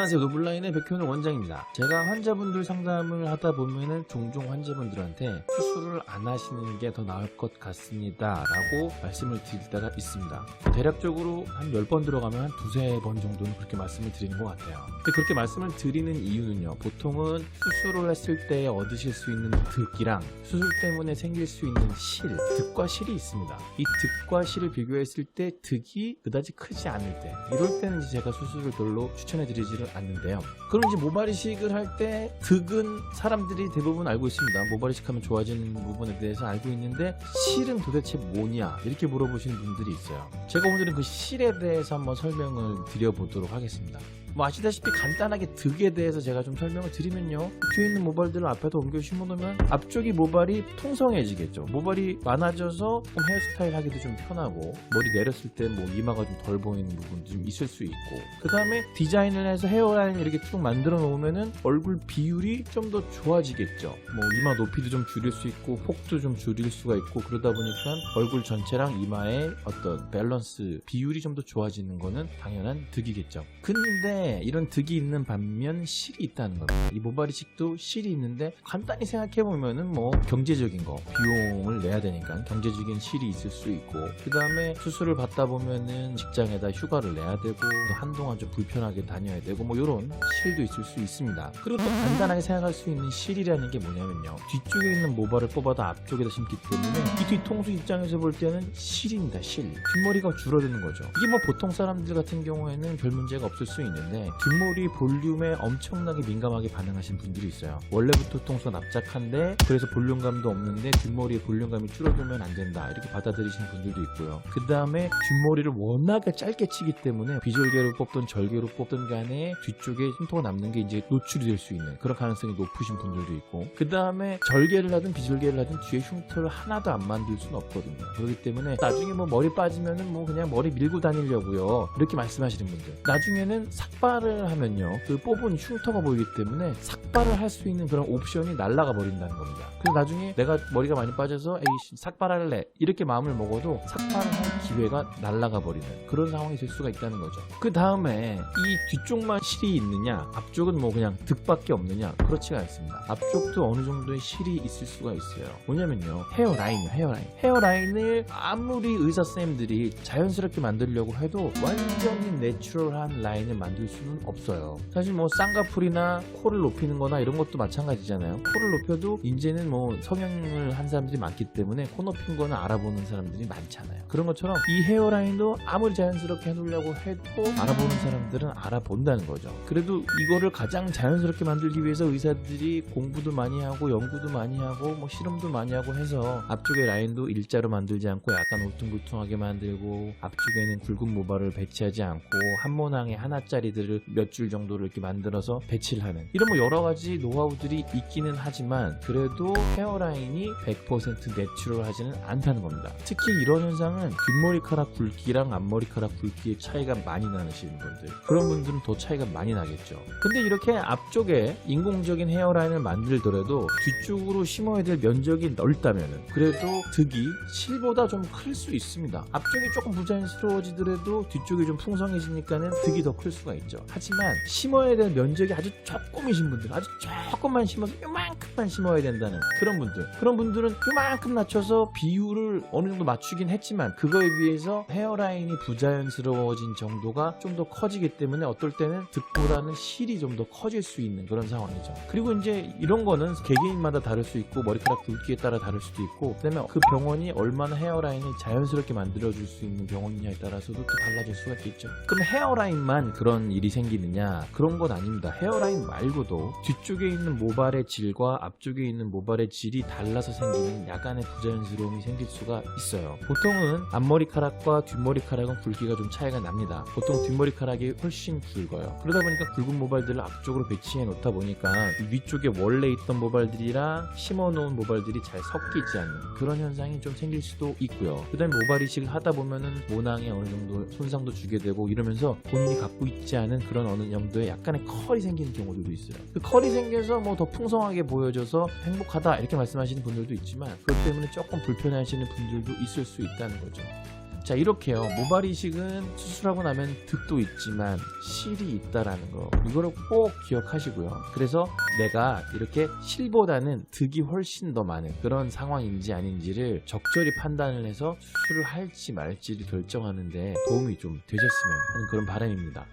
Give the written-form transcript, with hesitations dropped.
안녕하세요. 노블라인의 백효는 원장입니다. 제가 환자분들 상담을 하다 보면은 종종 환자분들한테 수술을 안 하시는 게 더 나을 것 같습니다 라고 말씀을 드릴 때가 있습니다. 대략적으로 한 10번 들어가면 한 두세 번 정도는 그렇게 말씀을 드리는 것 같아요. 근데 그렇게 말씀을 드리는 이유는요, 보통은 수술을 했을 때 얻으실 수 있는 득이랑 수술 때문에 생길 수 있는 실, 득과 실이 있습니다. 이 득과 실을 비교했을 때 득이 그다지 크지 않을 때, 이럴 때는 이제 제가 수술을 별로 추천해 드리지를 않는데요. 그럼 이제 모발 이식을 할 때 득은 사람들이 대부분 알고 있습니다. 모발 이식하면 좋아지는 부분에 대해서 알고 있는데 실은 도대체 뭐냐 이렇게 물어보시는 분들이 있어요. 제가 오늘은 그 실에 대해서 한번 설명을 드려보도록 하겠습니다. 뭐 아시다시피 간단하게 득에 대해서 제가 좀 설명을 드리면요, 뒤에 있는 모발들을 앞에다 옮겨 심어놓으면 앞쪽이 모발이 풍성해지겠죠. 모발이 많아져서 좀 헤어스타일 하기도 좀 편하고, 머리 내렸을 때 뭐 이마가 좀 덜 보이는 부분도 좀 있을 수 있고, 그 다음에 디자인을 해서 헤어라인을 이렇게 쭉 만들어 놓으면은 얼굴 비율이 좀 더 좋아지겠죠. 뭐 이마 높이도 좀 줄일 수 있고 폭도 좀 줄일 수가 있고, 그러다 보니까 얼굴 전체랑 이마의 어떤 밸런스 비율이 좀 더 좋아지는 거는 당연한 득이겠죠. 근데 이런 득이 있는 반면 실이 있다는 겁니다. 이 모발 이식도 실이 있는데, 간단히 생각해 보면은 뭐 경제적인 거, 비용을 내야 되니까 경제적인 실이 있을 수 있고, 그 다음에 수술을 받다 보면은 직장에다 휴가를 내야 되고, 한동안 좀 불편하게 다녀야 되고, 뭐 이런 실도 있을 수 있습니다. 그리고 또 간단하게 생각할 수 있는 실이라는 게 뭐냐면요, 뒤쪽에 있는 모발을 뽑아다 앞쪽에다 심기 때문에 이 뒤통수 입장에서 볼 때는 실입니다. 실. 뒷머리가 줄어드는 거죠. 이게 뭐 보통 사람들 같은 경우에는 별 문제가 없을 수 있는데, 뒷머리 볼륨에 엄청나게 민감하게 반응하시는 분들이 있어요. 원래부터 뒤통수가 납작한데 그래서 볼륨감도 없는데 뒷머리에 볼륨감이 줄어들면 안 된다 이렇게 받아들이시는 분들도 있고요. 그 다음에 뒷머리를 워낙에 짧게 치기 때문에 비절개로 뽑든 절개로 뽑든 간에 뒤쪽에 흉터가 남는 게 이제 노출이 될 수 있는 그런 가능성이 높으신 분들도 있고, 그 다음에 절개를 하든 비절개를 하든 뒤에 흉터를 하나도 안 만들 수는 없거든요. 그렇기 때문에 나중에 뭐 머리 빠지면은 뭐 그냥 머리 밀고 다니려고요 이렇게 말씀하시는 분들, 나중에는 삭발을 하면요, 그 뽑은 흉터가 보이기 때문에 삭발을 할 수 있는 그런 옵션이 날아가 버린다는 겁니다. 그래서 나중에 내가 머리가 많이 빠져서 에이 삭발할래 이렇게 마음을 먹어도 삭발을 할 기회가 날아가 버리는 그런 상황이 될 수가 있다는 거죠. 그 다음에 이 뒤쪽만 실이 있느냐, 앞쪽은 뭐 그냥 득밖에 없느냐, 그렇지가 않습니다. 앞쪽도 어느 정도의 실이 있을 수가 있어요. 뭐냐면요, 헤어라인이에요. 헤어라인을 아무리 의사쌤들이 자연스럽게 만들려고 해도 완전히 내추럴한 라인을 만들 수는 없어요. 사실 뭐 쌍꺼풀이나 코를 높이는 거나 이런 것도 마찬가지잖아요. 코를 높여도 이제는 뭐 성형을 한 사람들이 많기 때문에 코 높인 거는 알아보는 사람들이 많잖아요. 그런 것처럼 이 헤어라인도 아무리 자연스럽게 해놓으려고 해도 알아보는 사람들은 알아본다는 거죠. 그래도 이거를 가장 자연스럽게 만들기 위해서 의사들이 공부도 많이 하고 연구도 많이 하고 뭐 실험도 많이 하고 해서 앞쪽의 라인도 일자로 만들지 않고 약간 울퉁불퉁하게 만들고, 앞쪽에는 굵은 모발을 배치하지 않고 한 모낭에 하나짜리들을 몇 줄 정도를 이렇게 만들어서 배치를 하는, 이런 뭐 여러 가지 노하우들이 있기는 하지만 그래도 헤어라인이 100% 내추럴하지는 않다는 겁니다. 특히 이런 현상은 뒷머리카락 굵기랑 앞머리카락 굵기의 차이가 많이 나시는 분들, 그런 분들은 더 차이가 많이 나겠죠. 근데 이렇게 앞쪽에 인공적인 헤어라인을 만들더라도 뒤쪽으로 심어야 될 면적이 넓다면은 그래도 득이 실보다 좀 클 수 있습니다. 앞쪽이 조금 부자연스러워지더라도 뒤쪽이 좀 풍성해지니까는 득이 더 클 수가 있죠. 하지만 심어야 될 면적이 아주 조금이신 분들, 아주 조금만 심어서 요만큼만 심어야 된다는 그런 분들은 요만큼 낮춰서 비율을 어느 정도 맞추긴 했지만 그거에 비해서 헤어라인이 부자연스러워진 정도가 좀 더 커지기 때문에 어떨 때는 득보다는 실이 좀 더 커질 수 있는 그런 상황이죠. 그리고 이제 이런 거는 개개인마다 다를 수 있고 머리카락 굵기에 따라 다를 수도 있고, 그다음에 그 병원이 얼마나 헤어라인을 자연스럽게 만들어줄 수 있는 병원이냐에 따라서도 또 달라질 수가 있겠죠. 그럼 헤어라인만 그런 일이 생기느냐? 그런 건 아닙니다. 헤어라인 말고도 뒤쪽에 있는 모발의 질과 앞쪽에 있는 모발의 질이 달라서 생기는 약간의 부자연스러움이 생길 수가 있어요. 보통은 앞머리카락과 뒷머리카락은 굵기가 좀 차이가 납니다. 보통 뒷머리카락이 훨씬 굵어요. 그러다 보니까 굵은 모발들을 앞쪽으로 배치해 놓다 보니까 위쪽에 원래 있던 모발들이랑 심어 놓은 모발들이 잘 섞이지 않는 그런 현상이 좀 생길 수도 있고요. 그 다음에 모발 이식을 하다 보면은 모낭에 어느 정도 손상도 주게 되고 이러면서 본인이 갖고 있지 않은 그런 어느 정도의 약간의 컬이 생기는 경우들도 있어요. 그 컬이 생겨서 뭐 더 풍성하게 보여져서 행복하다 이렇게 말씀하시는 분들도 있지만, 그것 때문에 조금 불편해하시는 분들도 있을 수 있다는 거죠. 자, 이렇게요. 모발 이식은 수술하고 나면 득도 있지만 실이 있다라는 거, 이거를 꼭 기억하시고요. 그래서 내가 이렇게 실보다는 득이 훨씬 더 많은 그런 상황인지 아닌지를 적절히 판단을 해서 수술을 할지 말지를 결정하는데 도움이 좀 되셨으면 하는 그런 바람입니다.